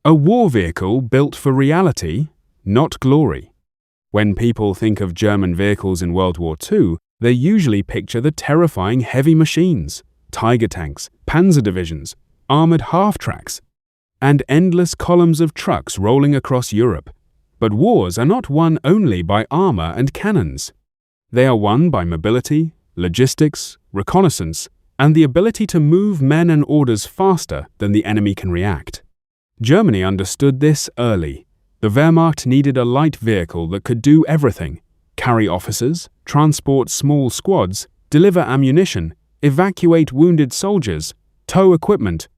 A war vehicle built for reality, not glory. When people think of German vehicles in World War II, they usually picture the terrifying heavy machines, Tiger tanks, panzer divisions, armored half-tracks, and endless columns of trucks rolling across Europe. But wars are not won only by armor and cannons. They are won by mobility, logistics, reconnaissance, and the ability to move men and orders faster than the enemy can react. Germany understood this early. The Wehrmacht needed a light vehicle that could do everything: carry officers, transport small squads, deliver ammunition, evacuate wounded soldiers, tow equipment,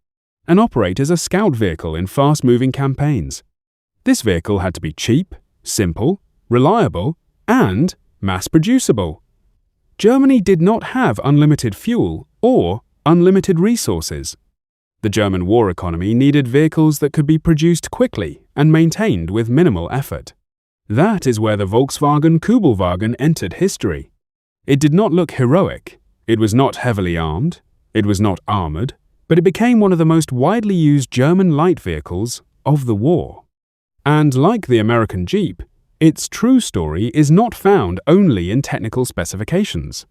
and operate as a scout vehicle in fast-moving campaigns. This vehicle had to be cheap, simple, reliable, and mass-producible. Germany did not have unlimited fuel or unlimited resources. The German war economy needed vehicles that could be produced quickly and maintained with minimal effort. That is where the Volkswagen Kübelwagen entered history. It did not look heroic, it was not heavily armed, it was not armored, but it became one of the most widely used German light vehicles of the war. And like the American Jeep, its true story is not found only in technical specifications.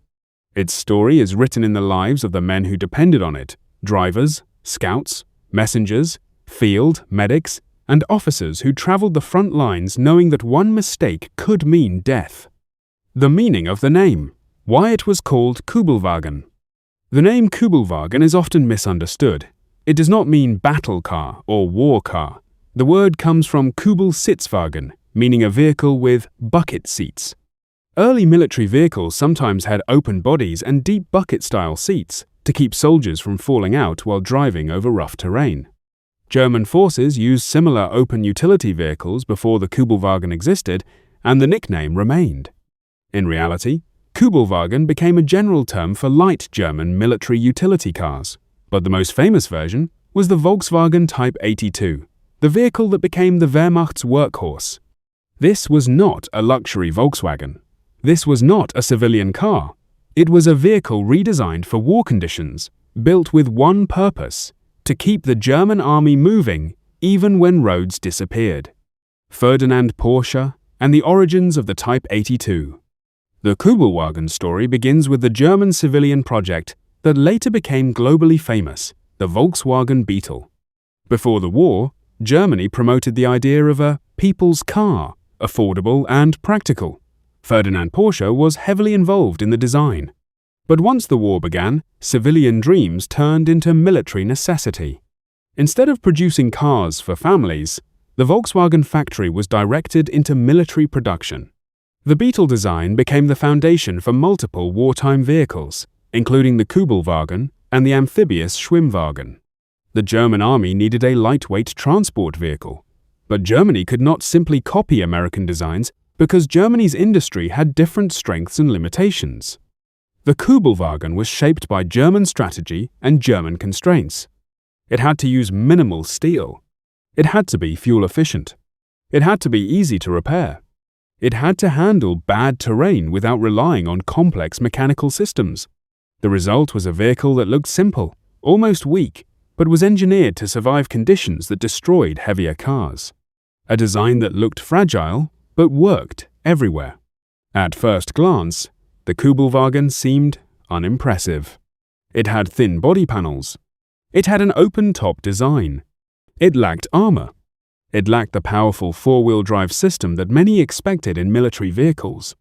Its story is written in the lives of the men who depended on it: drivers, scouts, messengers, field medics, and officers who traveled the front lines knowing that one mistake could mean death. The meaning of the name, why it was called Kübelwagen. The name Kübelwagen is often misunderstood. It does not mean battle car or war car. The word comes from Kübelsitzwagen, meaning a vehicle with bucket seats. Early military vehicles sometimes had open bodies and deep bucket-style seats to keep soldiers from falling out while driving over rough terrain. German forces used similar open utility vehicles before the Kübelwagen existed, and the nickname remained. In reality, Kübelwagen became a general term for light German military utility cars, but the most famous version was the Volkswagen Type 82, the vehicle that became the Wehrmacht's workhorse. This was not a luxury Volkswagen. This was not a civilian car. It was a vehicle redesigned for war conditions, built with one purpose: to keep the German army moving even when roads disappeared. Ferdinand Porsche and the origins of the Type 82. The Kübelwagen story begins with the German civilian project that later became globally famous, the Volkswagen Beetle. Before the war, Germany promoted the idea of a people's car, affordable and practical. Ferdinand Porsche was heavily involved in the design. But once the war began, civilian dreams turned into military necessity. Instead of producing cars for families, the Volkswagen factory was directed into military production. The Beetle design became the foundation for multiple wartime vehicles, including the Kübelwagen and the amphibious Schwimmwagen. The German army needed a lightweight transport vehicle, but Germany could not simply copy American designs because Germany's industry had different strengths and limitations. The Kübelwagen was shaped by German strategy and German constraints. It had to use minimal steel. It had to be fuel efficient. It had to be easy to repair. It had to handle bad terrain without relying on complex mechanical systems. The result was a vehicle that looked simple, almost weak, but was engineered to survive conditions that destroyed heavier cars. A design that looked fragile, but worked everywhere. At first glance, the Kübelwagen seemed unimpressive. It had thin body panels. It had an open-top design. It lacked armor. It lacked the powerful four-wheel drive system that many expected in military vehicles.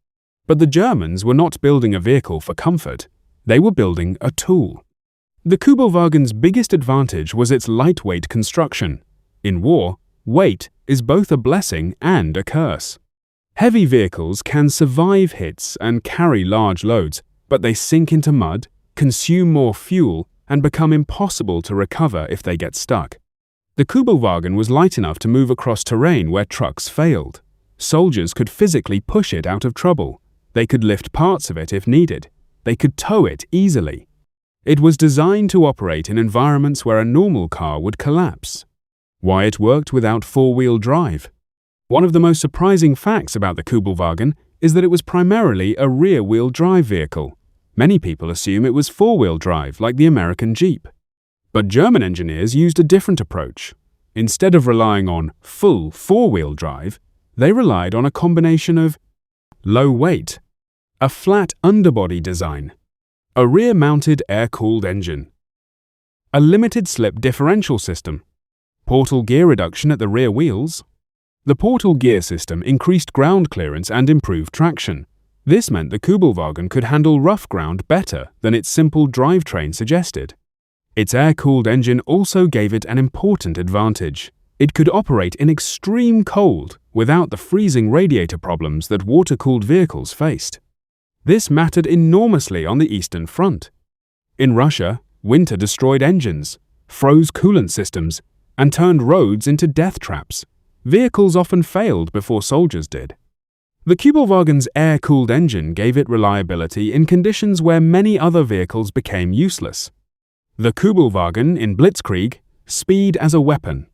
But the Germans were not building a vehicle for comfort. They were building a tool. The Kübelwagen's biggest advantage was its lightweight construction. In war, weight is both a blessing and a curse. Heavy vehicles can survive hits and carry large loads, but they sink into mud, consume more fuel, and become impossible to recover if they get stuck. The Kübelwagen was light enough to move across terrain where trucks failed. Soldiers could physically push it out of trouble. They could lift parts of it if needed. They could tow it easily. It was designed to operate in environments where a normal car would collapse. Why it worked without four-wheel drive? One of the most surprising facts about the Kübelwagen is that it was primarily a rear-wheel drive vehicle. Many people assume it was four-wheel drive like the American Jeep. But German engineers used a different approach. Instead of relying on full four-wheel drive, they relied on a combination of low weight, a flat underbody design, a rear-mounted air-cooled engine, a limited-slip differential system, portal gear reduction at the rear wheels. The portal gear system increased ground clearance and improved traction. This meant the Kübelwagen could handle rough ground better than its simple drivetrain suggested. Its air-cooled engine also gave it an important advantage. It could operate in extreme cold without the freezing radiator problems that water-cooled vehicles faced. This mattered enormously on the Eastern Front. In Russia, winter destroyed engines, froze coolant systems, and turned roads into death traps. Vehicles often failed before soldiers did. The Kübelwagen's air-cooled engine gave it reliability in conditions where many other vehicles became useless. The Kübelwagen in Blitzkrieg, speed as a weapon.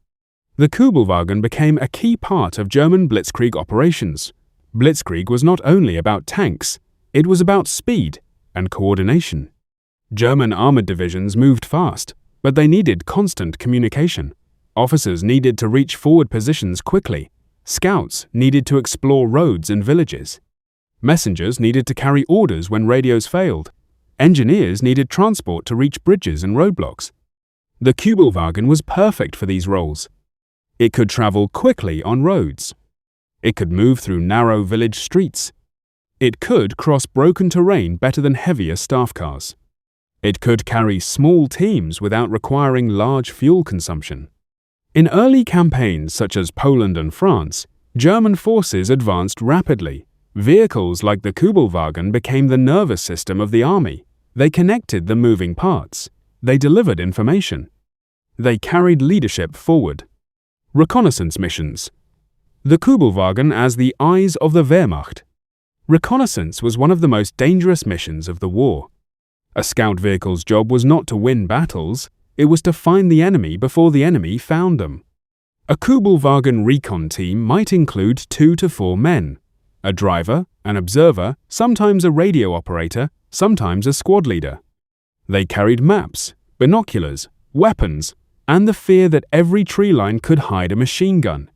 The Kübelwagen became a key part of German Blitzkrieg operations. Blitzkrieg was not only about tanks, it was about speed and coordination. German armored divisions moved fast, but they needed constant communication. Officers needed to reach forward positions quickly. Scouts needed to explore roads and villages. Messengers needed to carry orders when radios failed. Engineers needed transport to reach bridges and roadblocks. The Kübelwagen was perfect for these roles. It could travel quickly on roads. It could move through narrow village streets. It could cross broken terrain better than heavier staff cars. It could carry small teams without requiring large fuel consumption. In early campaigns such as Poland and France, German forces advanced rapidly. Vehicles like the Kübelwagen became the nervous system of the army. They connected the moving parts. They delivered information. They carried leadership forward. Reconnaissance missions. The Kübelwagen as the eyes of the Wehrmacht. Reconnaissance was one of the most dangerous missions of the war. A scout vehicle's job was not to win battles, it was to find the enemy before the enemy found them. A Kübelwagen recon team might include 2 to 4 men. A driver, an observer, sometimes a radio operator, sometimes a squad leader. They carried maps, binoculars, weapons, and the fear that every tree line could hide a machine gun.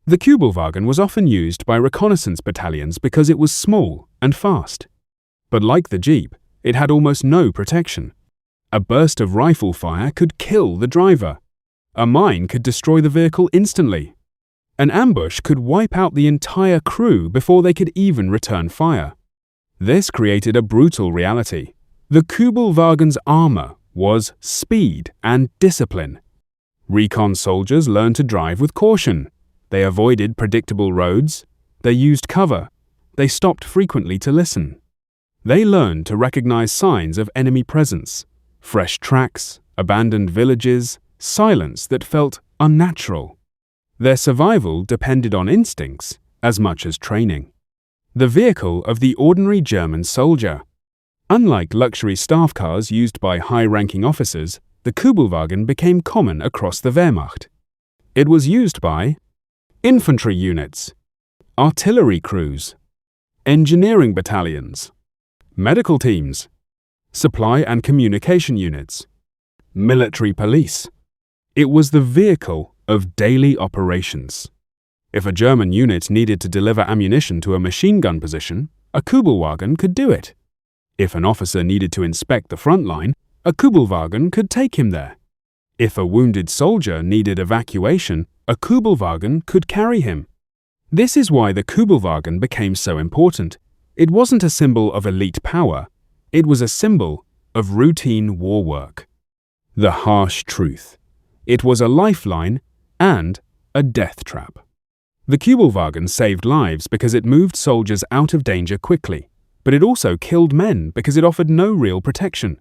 The Kübelwagen was often used by reconnaissance battalions because it was small and fast. But like the Jeep, it had almost no protection. A burst of rifle fire could kill the driver. A mine could destroy the vehicle instantly. An ambush could wipe out the entire crew before they could even return fire. This created a brutal reality. The Kübelwagen's armor was speed and discipline. Recon soldiers learned to drive with caution. They avoided predictable roads. They used cover. They stopped frequently to listen. They learned to recognize signs of enemy presence, fresh tracks, abandoned villages, silence that felt unnatural. Their survival depended on instincts as much as training. The vehicle of the ordinary German soldier. Unlike luxury staff cars used by high-ranking officers, the Kübelwagen became common across the Wehrmacht. It was used by infantry units, artillery crews, engineering battalions, medical teams, supply and communication units, military police. It was the vehicle of daily operations. If a German unit needed to deliver ammunition to a machine gun position, a Kübelwagen could do it. If an officer needed to inspect the front line, a Kübelwagen could take him there. If a wounded soldier needed evacuation, a Kübelwagen could carry him. This is why the Kübelwagen became so important. It wasn't a symbol of elite power, it was a symbol of routine war work. The harsh truth. It was a lifeline and a death trap. The Kübelwagen saved lives because it moved soldiers out of danger quickly, but it also killed men because it offered no real protection.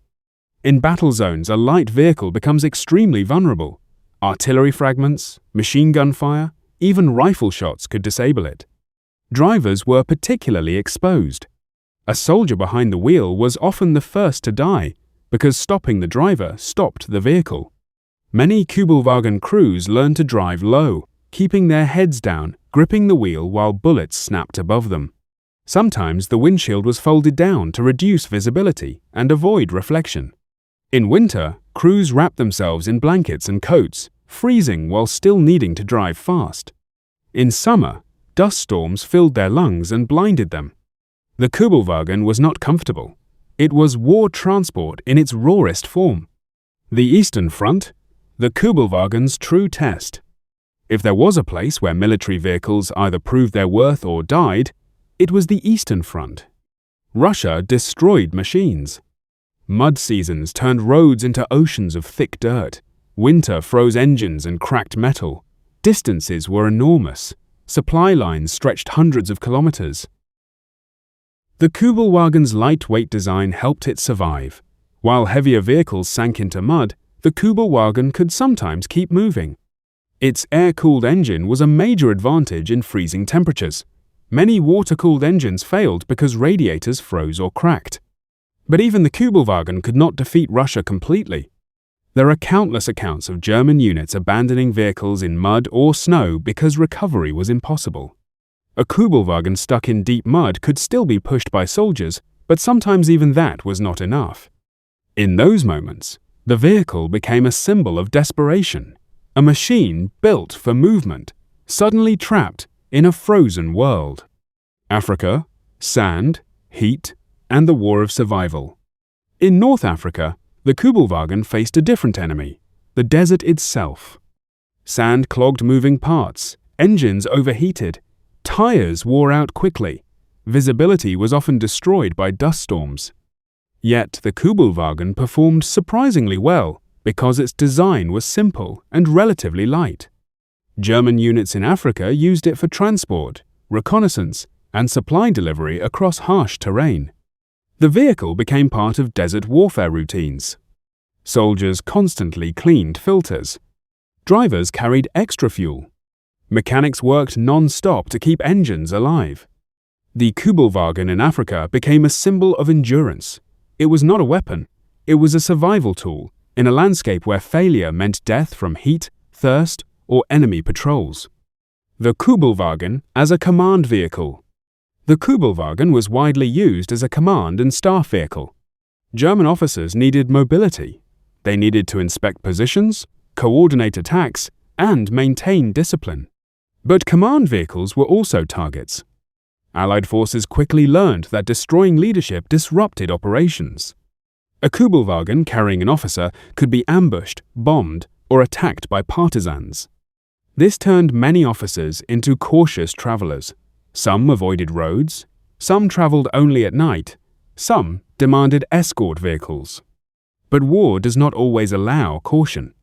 In battle zones, a light vehicle becomes extremely vulnerable. Artillery fragments, machine gun fire, even rifle shots could disable it. Drivers were particularly exposed. A soldier behind the wheel was often the first to die because stopping the driver stopped the vehicle. Many Kübelwagen crews learned to drive low, keeping their heads down, gripping the wheel while bullets snapped above them. Sometimes the windshield was folded down to reduce visibility and avoid reflection. In winter, crews wrapped themselves in blankets and coats, freezing while still needing to drive fast. In summer, dust storms filled their lungs and blinded them. The Kübelwagen was not comfortable. It was war transport in its rawest form. The Eastern Front, the Kübelwagen's true test. If there was a place where military vehicles either proved their worth or died, it was the Eastern Front. Russia destroyed machines. Mud seasons turned roads into oceans of thick dirt. Winter froze engines and cracked metal. Distances were enormous. Supply lines stretched hundreds of kilometers. The Kübelwagen's lightweight design helped it survive. While heavier vehicles sank into mud, the Kübelwagen could sometimes keep moving. Its air-cooled engine was a major advantage in freezing temperatures. Many water-cooled engines failed because radiators froze or cracked. But even the Kübelwagen could not defeat Russia completely. There are countless accounts of German units abandoning vehicles in mud or snow because recovery was impossible. A Kübelwagen stuck in deep mud could still be pushed by soldiers, but sometimes even that was not enough. In those moments, the vehicle became a symbol of desperation, a machine built for movement, suddenly trapped in a frozen world. Africa, sand, heat, and the war of survival. In North Africa, the Kübelwagen faced a different enemy, the desert itself. Sand clogged moving parts, engines overheated, tires wore out quickly, visibility was often destroyed by dust storms. Yet the Kübelwagen performed surprisingly well because its design was simple and relatively light. German units in Africa used it for transport, reconnaissance, and supply delivery across harsh terrain. The vehicle became part of desert warfare routines. Soldiers constantly cleaned filters. Drivers carried extra fuel. Mechanics worked non-stop to keep engines alive. The Kübelwagen in Africa became a symbol of endurance. It was not a weapon. It was a survival tool in a landscape where failure meant death from heat, thirst, or enemy patrols. The Kübelwagen as a command vehicle. The Kübelwagen was widely used as a command and staff vehicle. German officers needed mobility. They needed to inspect positions, coordinate attacks, and maintain discipline. But command vehicles were also targets. Allied forces quickly learned that destroying leadership disrupted operations. A Kübelwagen carrying an officer could be ambushed, bombed, or attacked by partisans. This turned many officers into cautious travelers. Some avoided roads, some traveled only at night, some demanded escort vehicles. But war does not always allow caution.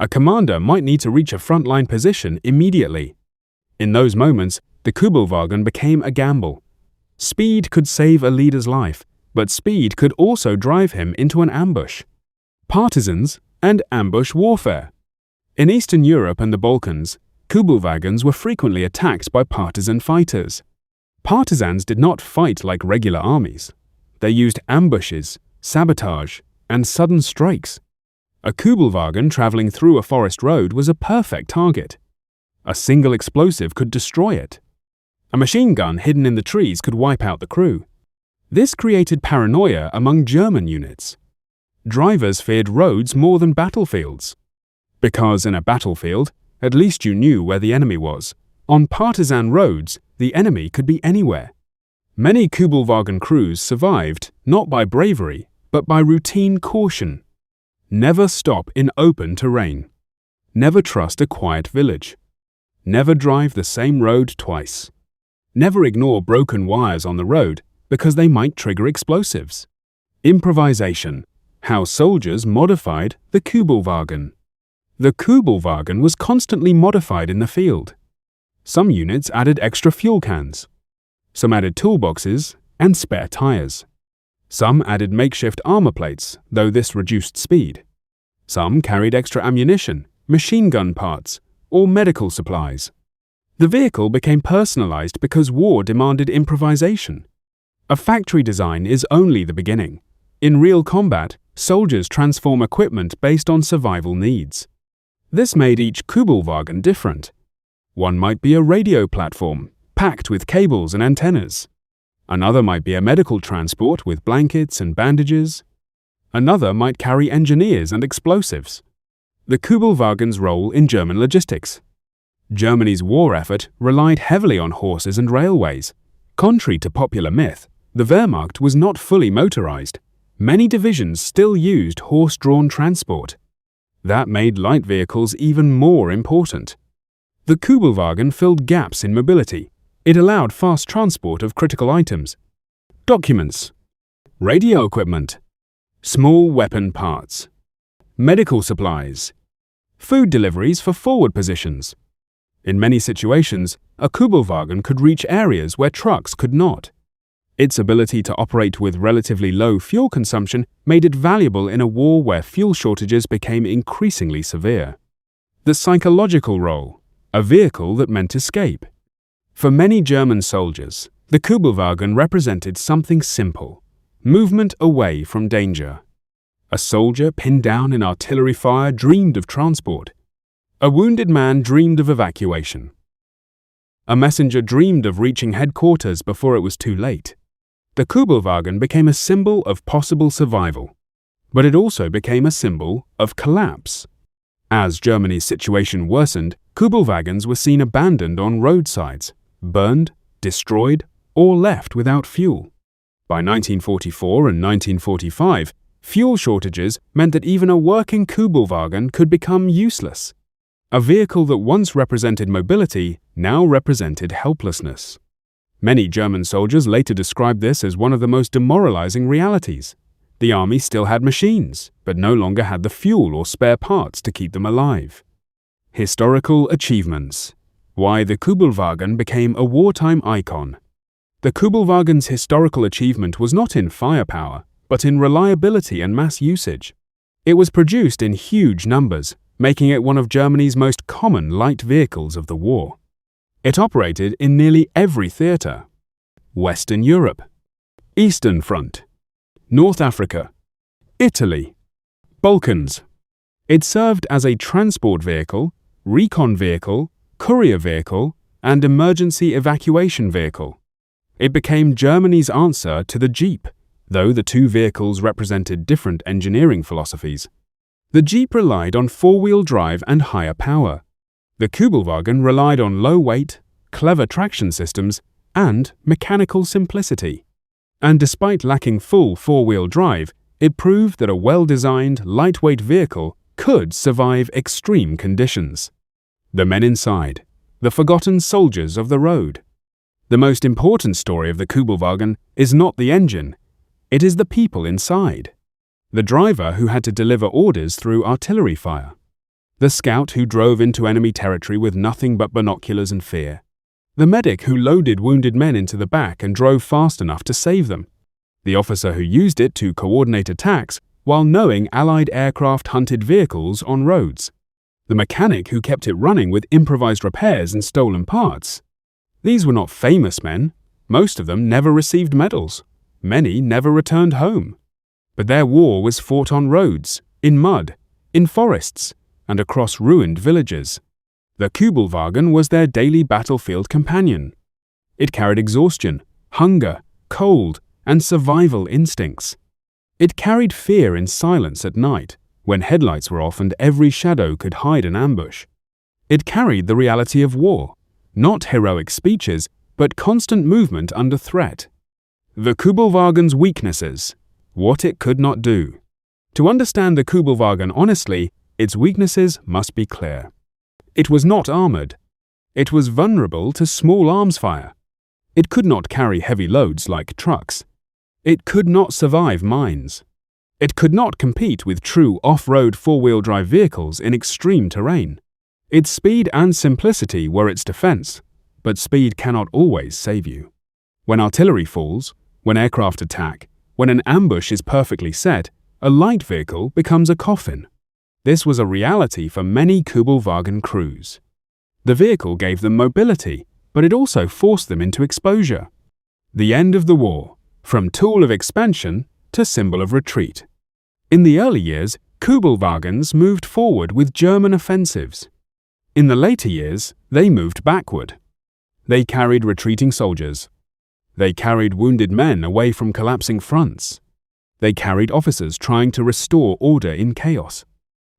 A commander might need to reach a frontline position immediately. In those moments, the Kübelwagen became a gamble. Speed could save a leader's life, but speed could also drive him into an ambush. Partisans and ambush warfare. In Eastern Europe and the Balkans, Kübelwagens were frequently attacked by partisan fighters. Partisans did not fight like regular armies. They used ambushes, sabotage, and sudden strikes. A Kübelwagen traveling through a forest road was a perfect target. A single explosive could destroy it. A machine gun hidden in the trees could wipe out the crew. This created paranoia among German units. Drivers feared roads more than battlefields. Because in a battlefield, at least you knew where the enemy was. On partisan roads, the enemy could be anywhere. Many Kübelwagen crews survived not by bravery, but by routine caution. Never stop in open terrain. Never trust a quiet village. Never drive the same road twice. Never ignore broken wires on the road because they might trigger explosives. Improvisation. How soldiers modified the Kübelwagen. The Kübelwagen was constantly modified in the field. Some units added extra fuel cans. Some added toolboxes and spare tires. Some added makeshift armor plates, though this reduced speed. Some carried extra ammunition, machine gun parts, or medical supplies. The vehicle became personalized because war demanded improvisation. A factory design is only the beginning. In real combat, soldiers transform equipment based on survival needs. This made each Kübelwagen different. One might be a radio platform, packed with cables and antennas. Another might be a medical transport with blankets and bandages. Another might carry engineers and explosives. The Kübelwagen's role in German logistics. Germany's war effort relied heavily on horses and railways. Contrary to popular myth, the Wehrmacht was not fully motorized. Many divisions still used horse-drawn transport. That made light vehicles even more important. The Kübelwagen filled gaps in mobility. It allowed fast transport of critical items. Documents, radio equipment, small weapon parts, medical supplies, food deliveries for forward positions. In many situations, a Kübelwagen could reach areas where trucks could not. Its ability to operate with relatively low fuel consumption made it valuable in a war where fuel shortages became increasingly severe. The psychological role, a vehicle that meant escape. For many German soldiers, the Kübelwagen represented something simple: movement away from danger. A soldier pinned down in artillery fire dreamed of transport. A wounded man dreamed of evacuation. A messenger dreamed of reaching headquarters before it was too late. The Kübelwagen became a symbol of possible survival, but it also became a symbol of collapse. As Germany's situation worsened, Kübelwagens were seen abandoned on roadsides, burned, destroyed, or left without fuel. By 1944 and 1945, fuel shortages meant that even a working Kübelwagen could become useless. A vehicle that once represented mobility now represented helplessness. Many German soldiers later described this as one of the most demoralizing realities. The army still had machines, but no longer had the fuel or spare parts to keep them alive. Historical achievements. Why the Kübelwagen became a wartime icon. The Kübelwagen's historical achievement was not in firepower, but in reliability and mass usage. It was produced in huge numbers, making it one of Germany's most common light vehicles of the war. It operated in nearly every theatre: Western Europe, Eastern Front, North Africa, Italy, Balkans. It served as a transport vehicle, recon vehicle, courier vehicle, and emergency evacuation vehicle. It became Germany's answer to the Jeep, though the two vehicles represented different engineering philosophies. The Jeep relied on four-wheel drive and higher power. The Kübelwagen relied on low weight, clever traction systems, and mechanical simplicity. And despite lacking full four-wheel drive, it proved that a well-designed, lightweight vehicle could survive extreme conditions. The men inside, the forgotten soldiers of the road. The most important story of the Kübelwagen is not the engine, it is the people inside. The driver who had to deliver orders through artillery fire. The scout who drove into enemy territory with nothing but binoculars and fear. The medic who loaded wounded men into the back and drove fast enough to save them. The officer who used it to coordinate attacks while knowing Allied aircraft hunted vehicles on roads. The mechanic who kept it running with improvised repairs and stolen parts. These were not famous men. Most of them never received medals. Many never returned home. But their war was fought on roads, in mud, in forests, and across ruined villages. The Kübelwagen was their daily battlefield companion. It carried exhaustion, hunger, cold, and survival instincts. It carried fear in silence at night, when headlights were off and every shadow could hide an ambush. It carried the reality of war, not heroic speeches, but constant movement under threat. The Kübelwagen's weaknesses. What it could not do. To understand the Kübelwagen honestly, its weaknesses must be clear. It was not armored. It was vulnerable to small arms fire. It could not carry heavy loads like trucks. It could not survive mines. It could not compete with true off-road four-wheel drive vehicles in extreme terrain. Its speed and simplicity were its defense, but speed cannot always save you. When artillery falls, when aircraft attack, when an ambush is perfectly set, a light vehicle becomes a coffin. This was a reality for many Kübelwagen crews. The vehicle gave them mobility, but it also forced them into exposure. The end of the war, from tool of expansion to symbol of retreat. In the early years, Kübelwagens moved forward with German offensives. In the later years, they moved backward. They carried retreating soldiers. They carried wounded men away from collapsing fronts. They carried officers trying to restore order in chaos.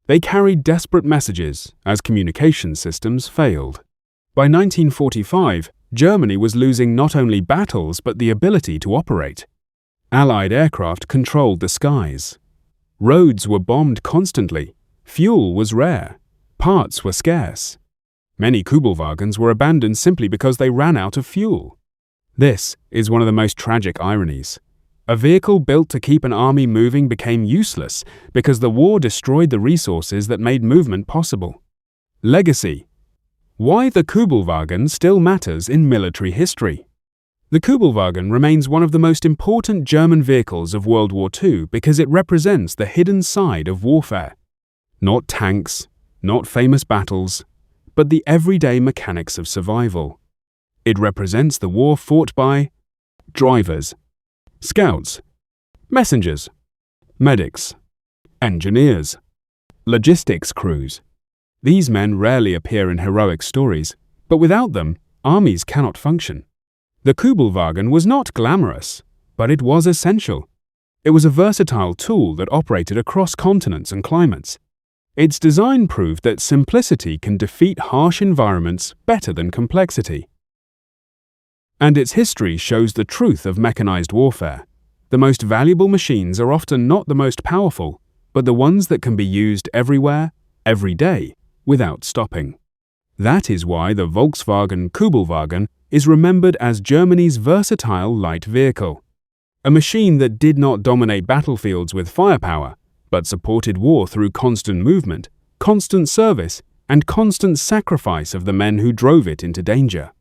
They carried desperate messages as communication systems failed. By 1945, Germany was losing not only battles but the ability to operate. Allied aircraft controlled the skies. Roads were bombed constantly. Fuel was rare. Parts were scarce. Many Kübelwagens were abandoned simply because they ran out of fuel. This is one of the most tragic ironies. A vehicle built to keep an army moving became useless because the war destroyed the resources that made movement possible. Legacy. Why the Kübelwagen still matters in military history. The Kübelwagen remains one of the most important German vehicles of World War II because it represents the hidden side of warfare. Not tanks, not famous battles, but the everyday mechanics of survival. It represents the war fought by drivers, scouts, messengers, medics, engineers, logistics crews. These men rarely appear in heroic stories, but without them, armies cannot function. The Kübelwagen was not glamorous, but it was essential. It was a versatile tool that operated across continents and climates. Its design proved that simplicity can defeat harsh environments better than complexity. And its history shows the truth of mechanized warfare. The most valuable machines are often not the most powerful, but the ones that can be used everywhere, every day, without stopping. That is why the Volkswagen Kübelwagen is remembered as Germany's versatile light vehicle. A machine that did not dominate battlefields with firepower, but supported war through constant movement, constant service, and constant sacrifice of the men who drove it into danger.